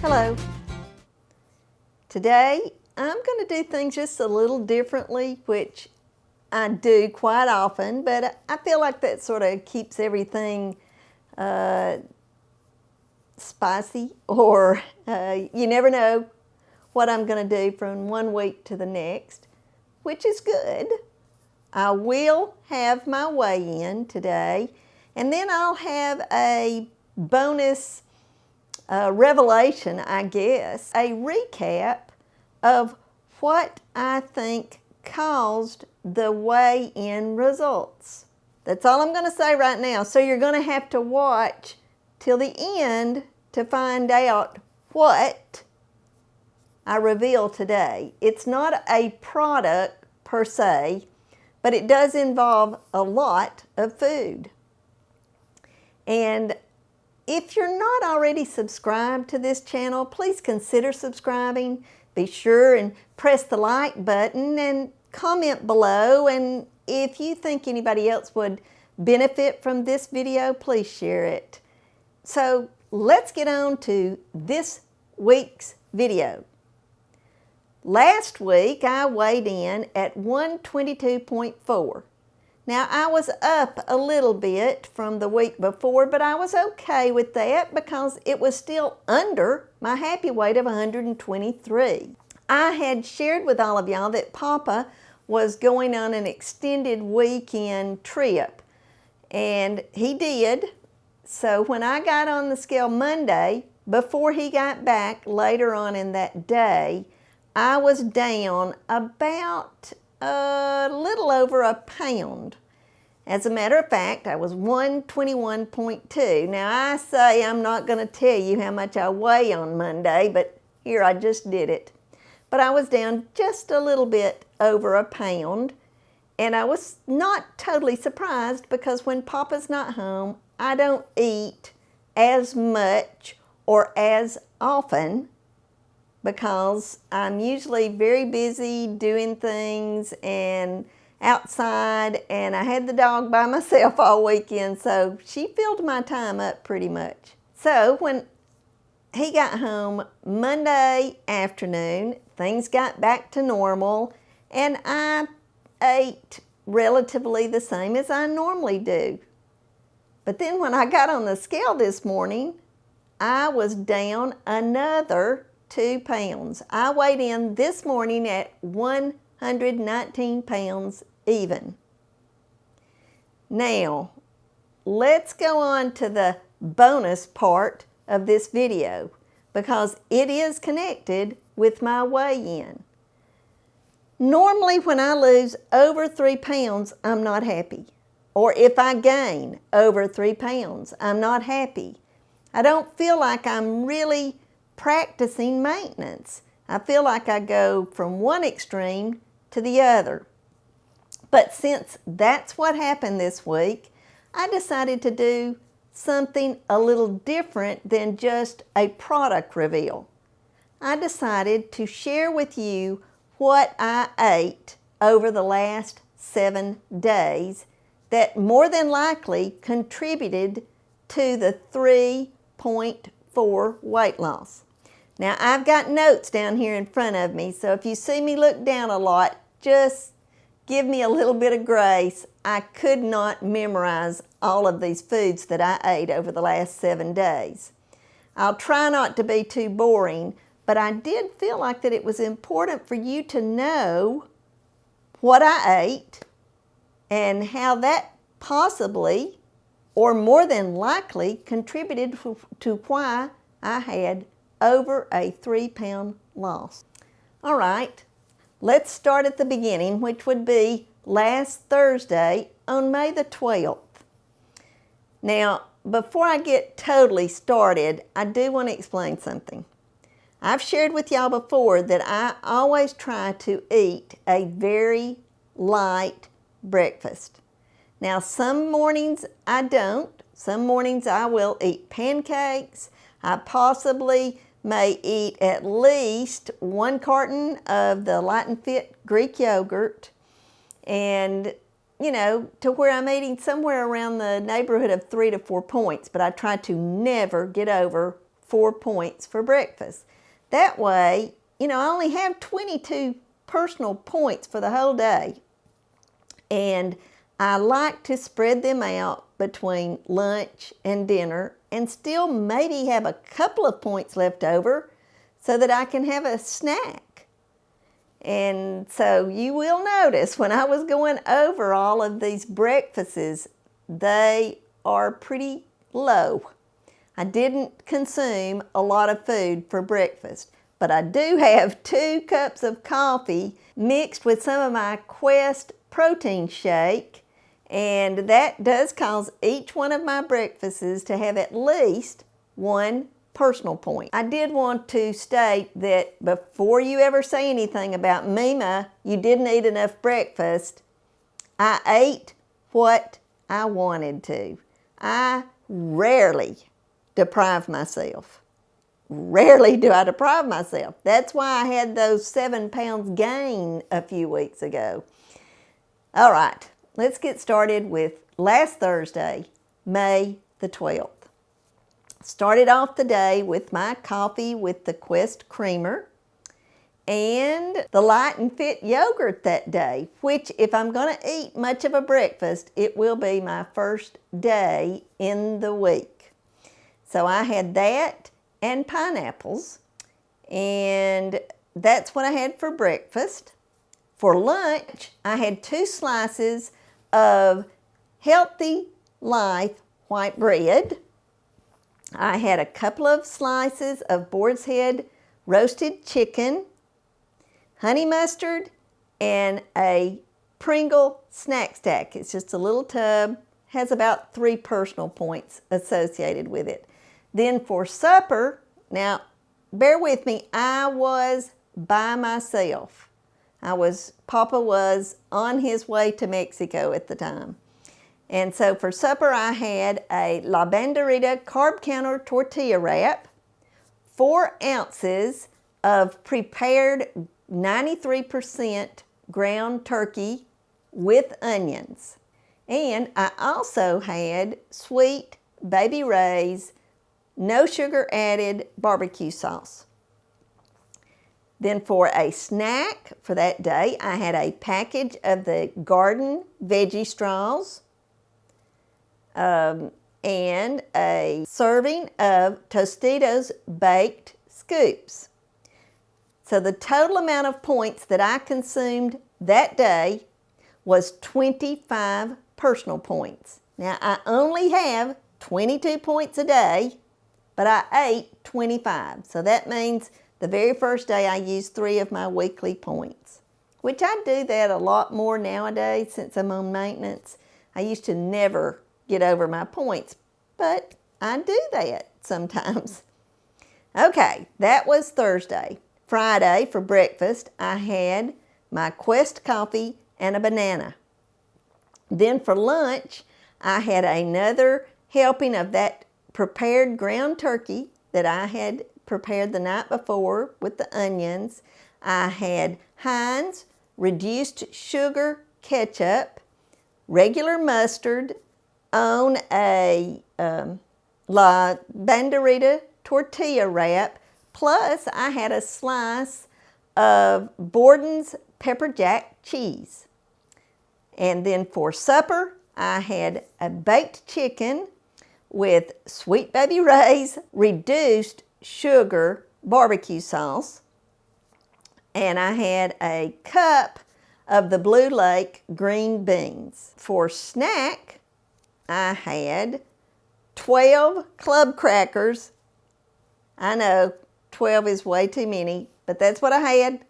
Hello. Today I'm going to do things just a little differently, which I do quite often, but I feel like that sort of keeps everything spicy, or you never know what I'm going to do from one week to the next, which is good. I will have my weigh-in today, and then I'll have a bonus revelation, I guess, a recap of what I think caused the weigh-in results. That's all I'm going to say right now. So you're going to have to watch till the end to find out what I reveal today. It's not a product per se, but it does involve a lot of food. And if you're not already subscribed to this channel, please consider subscribing. Be sure and press the like button and comment below. And if you think anybody else would benefit from this video, please share it. So let's get on to this week's video. Last week I weighed in at 122.4. Now, I was up a little bit from the week before, but I was okay with that because it was still under my happy weight of 123. I had shared with all of y'all that Papa was going on an extended weekend trip, and he did. So when I got on the scale Monday, before he got back later on in that day, I was down about a little over a pound. As a matter of fact, I was 121.2. Now I say I'm not going to tell you how much I weigh on Monday, but here I just did it. But I was down just a little bit over a pound, and I was not totally surprised because when Papa's not home, I don't eat as much or as often because I'm usually very busy doing things and outside, and I had the dog by myself all weekend, so she filled my time up pretty much. So when he got home Monday afternoon, things got back to normal, and I ate relatively the same as I normally do. But then when I got on the scale this morning, I was down another 2 pounds. I weighed in this morning at 119 pounds even. Now, let's go on to the bonus part of this video because it is connected with my weigh-in. Normally when I lose over 3 pounds, I'm not happy. Or if I gain over 3 pounds, I'm not happy. I don't feel like I'm really practicing maintenance. I feel like I go from one extreme to the other. But since that's what happened this week, I decided to do something a little different than just a product reveal. I decided to share with you what I ate over the last 7 days that more than likely contributed to the 3.4 weight loss. Now, I've got notes down here in front of me, so if you see me look down a lot, just give me a little bit of grace. I could not memorize all of these foods that I ate over the last 7 days. I'll try not to be too boring, but I did feel like that it was important for you to know what I ate and how that possibly, or more than likely, contributed to why I had over a 3-pound loss. All right, let's start at the beginning, which would be last Thursday on May the 12th. Now, before I get totally started, I do want to explain something. I've shared with y'all before that I always try to eat a very light breakfast. Now, some mornings I don't. Some mornings I will eat pancakes. I possibly may eat at least 1 carton of the Light and Fit Greek yogurt, and to where I'm eating somewhere around the neighborhood of 3 to 4 points, but I try to never get over 4 points for breakfast. That way, I only have 22 personal points for the whole day. And I like to spread them out between lunch and dinner and still maybe have a couple of points left over so that I can have a snack. And so you will notice when I was going over all of these breakfasts, they are pretty low. I didn't consume a lot of food for breakfast, but I do have 2 cups of coffee mixed with some of my Quest protein shake, and that does cause each one of my breakfasts to have at least 1 personal point. I did want to state that before you ever say anything about Meema, you didn't eat enough breakfast, I ate what I wanted to. I rarely deprive myself. Rarely do I deprive myself. That's why I had those 7 pounds gain a few weeks ago. All right, let's get started with last Thursday, May the 12th. Started off the day with my coffee with the Quest creamer and the Light and Fit yogurt that day, which if I'm going to eat much of a breakfast, it will be my first day in the week. So I had that and pineapples, and that's what I had for breakfast. For lunch, I had 2 slices of Healthy Life white bread. I had a couple of slices of Boar's Head roasted chicken, honey mustard, and a Pringle snack stack. It's just a little tub, has about 3 personal points associated with it. Then for supper, now bear with me, I was by myself. Papa was on his way to Mexico at the time. And so for supper, I had a La Banderita carb counter tortilla wrap, 4 ounces of prepared 93% ground turkey with onions. And I also had sweet Baby Ray's no sugar added barbecue sauce. Then for a snack for that day, I had a package of the garden veggie straws, and a serving of Tostitos baked scoops. So the total amount of points that I consumed that day was 25 personal points. Now I only have 22 points a day, but I ate 25. So that means the very first day I used 3 of my weekly points, which I do that a lot more nowadays since I'm on maintenance. I used to never get over my points, but I do that sometimes. Okay, that was Thursday. Friday for breakfast, I had my Quest coffee and a banana. Then for lunch, I had another helping of that prepared ground turkey that I had prepared the night before with the onions. I had Heinz reduced sugar ketchup, regular mustard, on a La Banderita tortilla wrap, plus I had a slice of Borden's pepper jack cheese. And then for supper, I had a baked chicken with Sweet Baby Ray's reduced sugar barbecue sauce, and I had a cup of the Blue Lake green beans. For snack, I had 12 club crackers. I know 12 is way too many, but that's what I had.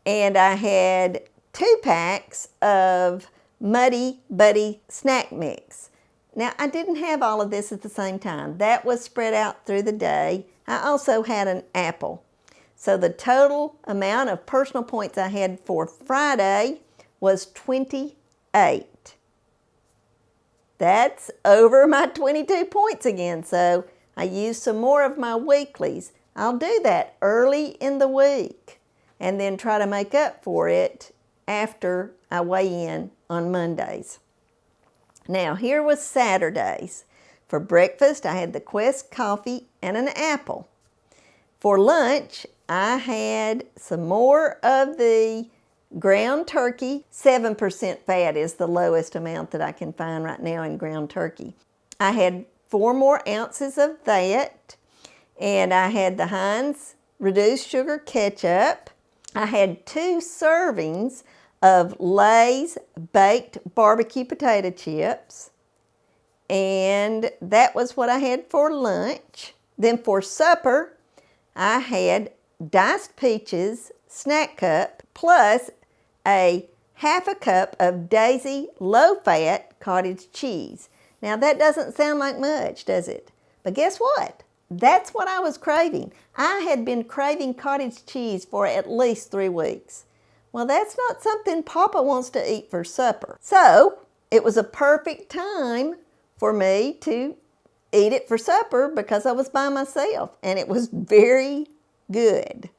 And I had 2 packs of Muddy Buddy snack mix. Now, I didn't have all of this at the same time. That was spread out through the day. I also had an apple. So the total amount of personal points I had for Friday was 28. That's over my 22 points again, so I used some more of my weeklies. I'll do that early in the week and then try to make up for it after I weigh in on Mondays. Now, here was Saturdays. For breakfast, I had the Quest coffee and an apple. For lunch, I had some more of the ground turkey. 7% fat is the lowest amount that I can find right now in ground turkey. I had 4 more ounces of that, and I had the Heinz reduced sugar ketchup. I had 2 servings of Lay's baked barbecue potato chips, and that was what I had for lunch. Then for supper, I had diced peaches, snack cup, plus a half a cup of Daisy low-fat cottage cheese. Now that doesn't sound like much, does it? But guess what? That's what I was craving. I had been craving cottage cheese for at least 3 weeks. Well, that's not something Papa wants to eat for supper. So it was a perfect time for me to eat it for supper because I was by myself, and it was very good.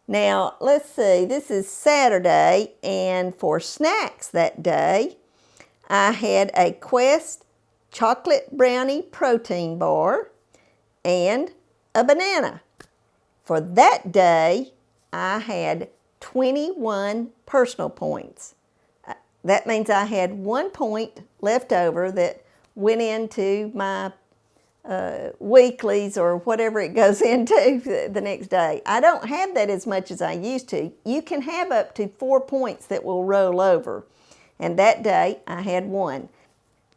Now, let's see, this is Saturday, and for snacks that day, I had a Quest chocolate brownie protein bar and a banana. For that day, I had 21 personal points. That means I had 1 point left over that went into my weeklies or whatever it goes into the next day. I don't have that as much as I used to. You can have up to 4 points that will roll over. And that day I had 1.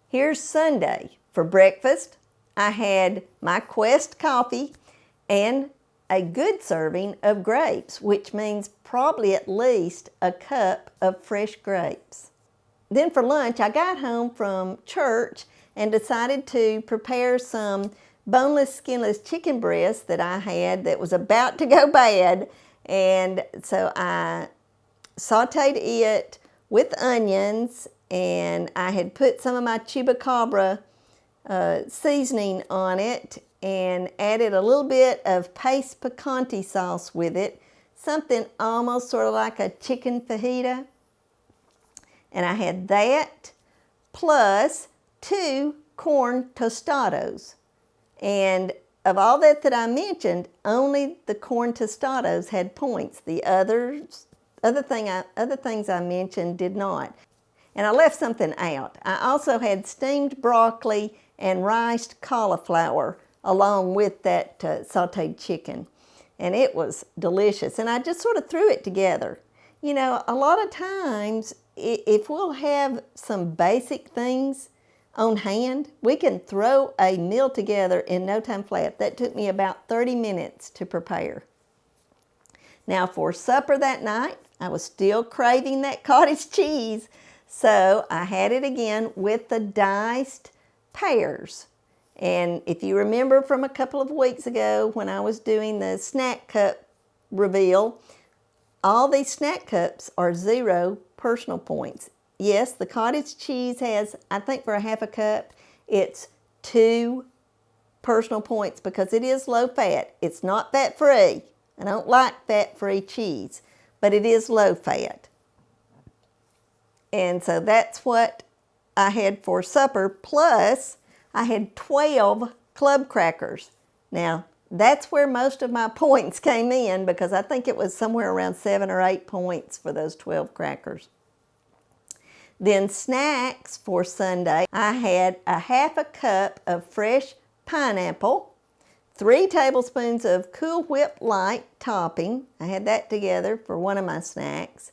Here's Sunday. For breakfast, I had my Quest coffee and a good serving of grapes, which means probably at least a cup of fresh grapes. Then for lunch, I got home from church and decided to prepare some boneless, skinless chicken breast that I had that was about to go bad. And so I sauteed it with onions, and I had put some of my chupacabra seasoning on it and added a little bit of paste picante sauce with it, something almost sort of like a chicken fajita. And I had that plus 2 corn tostados. And of all that I mentioned, only the corn tostados had points. The other things I mentioned did not. And I left something out. I also had steamed broccoli and riced cauliflower along with that sauteed chicken. And it was delicious. And I just sort of threw it together. You know, a lot of times, if we'll have some basic things on hand, we can throw a meal together in no time flat. That took me about 30 minutes to prepare. Now for supper that night, I was still craving that cottage cheese, so I had it again with the diced pears. And if you remember from a couple of weeks ago when I was doing the snack cup reveal, all these snack cups are 0 personal points. Yes, the cottage cheese has, I think for a half a cup, it's 2 personal points because it is low fat. It's not fat free. I don't like fat free cheese, but it is low fat. And so that's what I had for supper, plus I had 12 club crackers. Now, that's where most of my points came in because I think it was somewhere around 7 or 8 points for those 12 crackers. Then snacks for Sunday, I had a half a cup of fresh pineapple, 3 tablespoons of Cool Whip Light topping. I had that together for one of my snacks.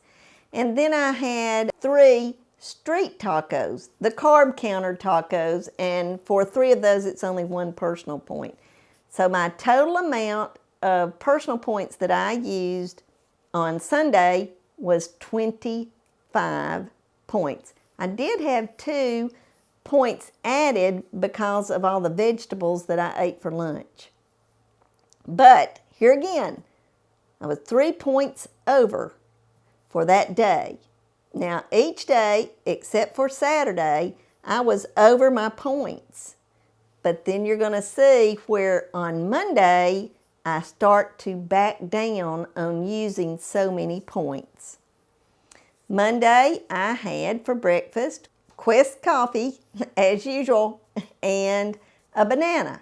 And then I had 3 street tacos, the carb counter tacos, and for 3 of those it's only 1 personal point. So my total amount of personal points that I used on Sunday was 25 points. I did have 2 points added because of all the vegetables that I ate for lunch. But here again, I was 3 points over for that day. Now each day, except for Saturday, I was over my points. But then you're going to see where on Monday, I start to back down on using so many points. Monday, I had for breakfast Quest coffee, as usual, and a banana.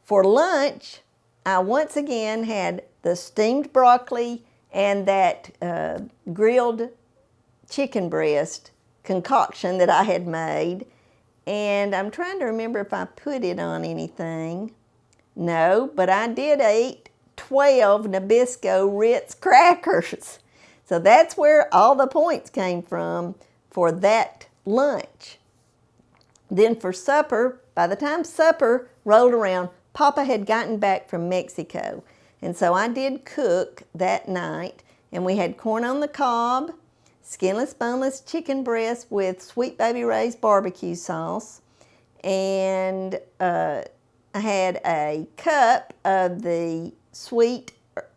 For lunch, I once again had the steamed broccoli and that grilled chicken breast concoction that I had made. And I'm trying to remember if I put it on anything. No, but I did eat 12 Nabisco Ritz crackers. So that's where all the points came from for that lunch. Then for supper, by the time supper rolled around, Papa had gotten back from Mexico. And so I did cook that night, and we had corn on the cob, skinless, boneless chicken breast with Sweet Baby Ray's barbecue sauce, and I had a cup of the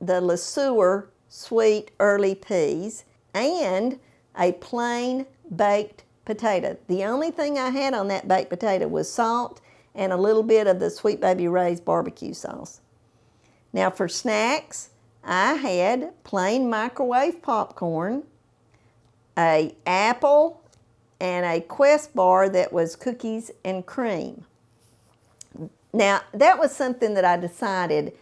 LeSueur sweet early peas, and a plain baked potato. The only thing I had on that baked potato was salt and a little bit of the Sweet Baby Ray's barbecue sauce. Now for snacks, I had plain microwave popcorn, an apple, and a Quest bar that was cookies and cream. Now that was something that I decided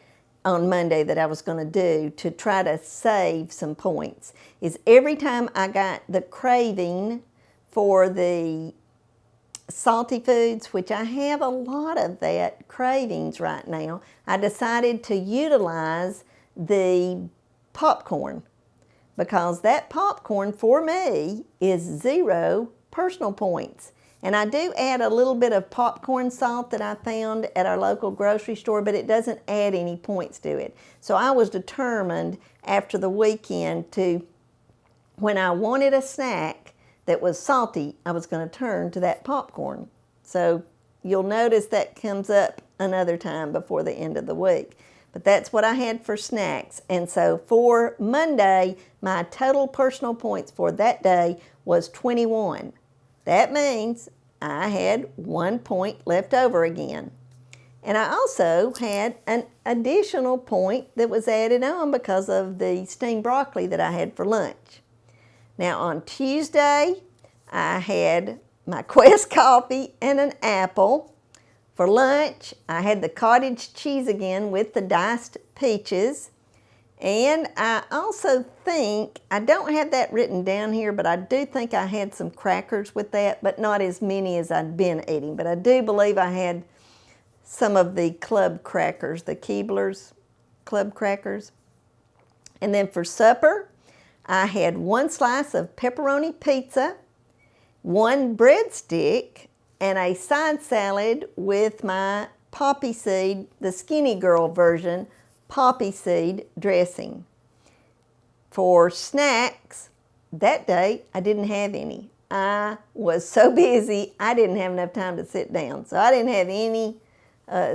on Monday that I was going to do to try to save some points, is every time I got the craving for the salty foods, which I have a lot of that cravings right now, I decided to utilize the popcorn, because that popcorn for me is 0 personal points. And I do add a little bit of popcorn salt that I found at our local grocery store, but it doesn't add any points to it. So I was determined after the weekend to, when I wanted a snack that was salty, I was going to turn to that popcorn. So you'll notice that comes up another time before the end of the week. But that's what I had for snacks. And so for Monday, my total personal points for that day was 21. That means I had 1 point left over again. And I also had an additional point that was added on because of the steamed broccoli that I had for lunch. Now on Tuesday, I had my Quest coffee and an apple. For lunch, I had the cottage cheese again with the diced peaches. And I also think, I don't have that written down here, but I do think I had some crackers with that, but not as many as I'd been eating. But I do believe I had some of the club crackers, the Keebler's club crackers. And then for supper, I had 1 slice of pepperoni pizza, 1 breadstick, and a side salad with my poppy seed, the skinny girl version, poppy seed dressing. For snacks, that day I didn't have any. I was so busy, I didn't have enough time to sit down. So I didn't have any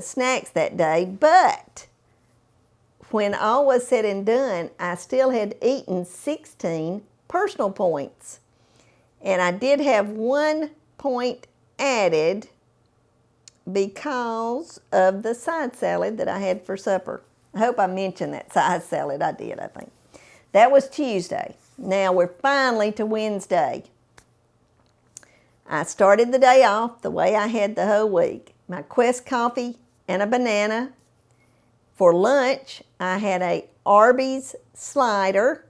snacks that day, but when all was said and done, I still had eaten 16 personal points. And I did have 1 point added because of the side salad that I had for supper. I hope I mentioned that side salad. I did, I think. That was Tuesday. Now we're finally to Wednesday. I started the day off the way I had the whole week. My Quest coffee and a banana. For lunch, I had a Arby's slider,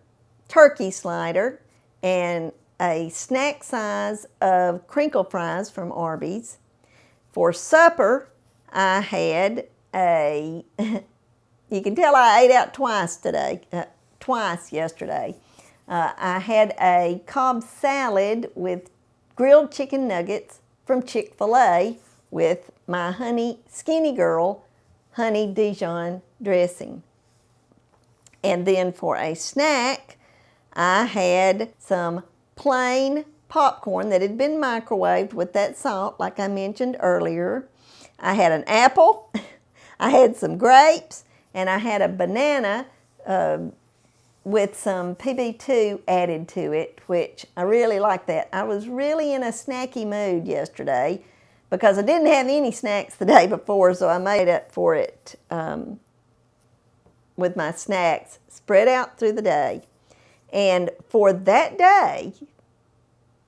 turkey slider, and a snack size of crinkle fries from Arby's. For supper, I had a, you can tell I ate out twice yesterday. I had a Cobb salad with grilled chicken nuggets from Chick-fil-A with my Skinny Girl honey Dijon dressing. And then for a snack, I had some plain popcorn that had been microwaved with that salt, like I mentioned earlier. I had an apple, I had some grapes, and I had a banana with some PB2 added to it, which I really like that. I was really in a snacky mood yesterday because I didn't have any snacks the day before, so I made up for it with my snacks spread out through the day. And for that day,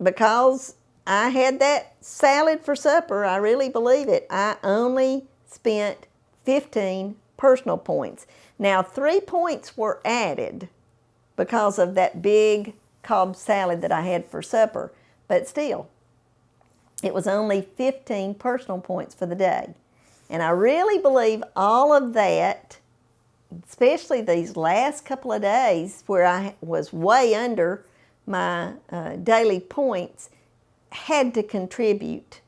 because I had that salad for supper. I really believe it. I only spent 15 personal points. Now, 3 points were added because of that big Cobb salad that I had for supper, but still, it was only 15 personal points for the day. And I really believe all of that, especially these last couple of days where I was way under my daily points, had to contribute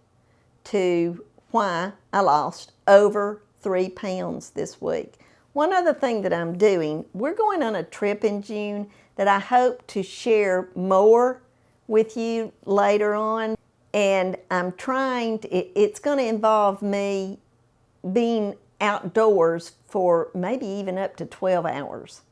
to why I lost over 3 pounds this week. One other thing that I'm doing, we're going on a trip in June that I hope to share more with you later on. And I'm trying to, it's going to involve me being outdoors for maybe even up to 12 hours.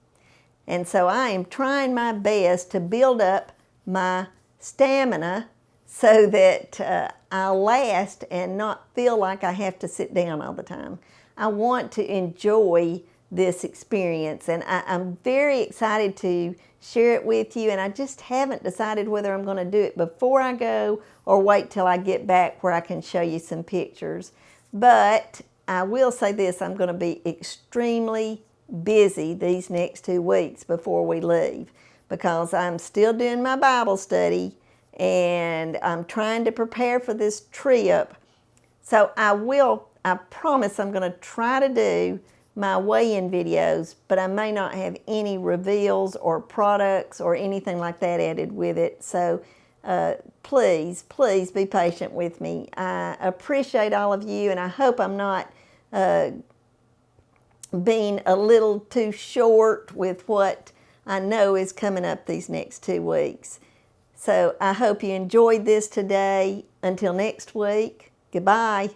And so I am trying my best to build up my stamina so that I'll last and not feel like I have to sit down all the time. I want to enjoy this experience, and I'm very excited to share it with you, and I just haven't decided whether I'm going to do it before I go or wait till I get back where I can show you some pictures. But I will say this, I'm going to be extremely busy these next 2 weeks before we leave, because I'm still doing my Bible study and I'm trying to prepare for this trip. So I promise I'm going to try to do my weigh-in videos, but I may not have any reveals or products or anything like that added with it. So please be patient with me. I appreciate all of you, and I hope I'm not being a little too short with what I know is coming up these next 2 weeks. So I hope you enjoyed this today. Until next week, goodbye.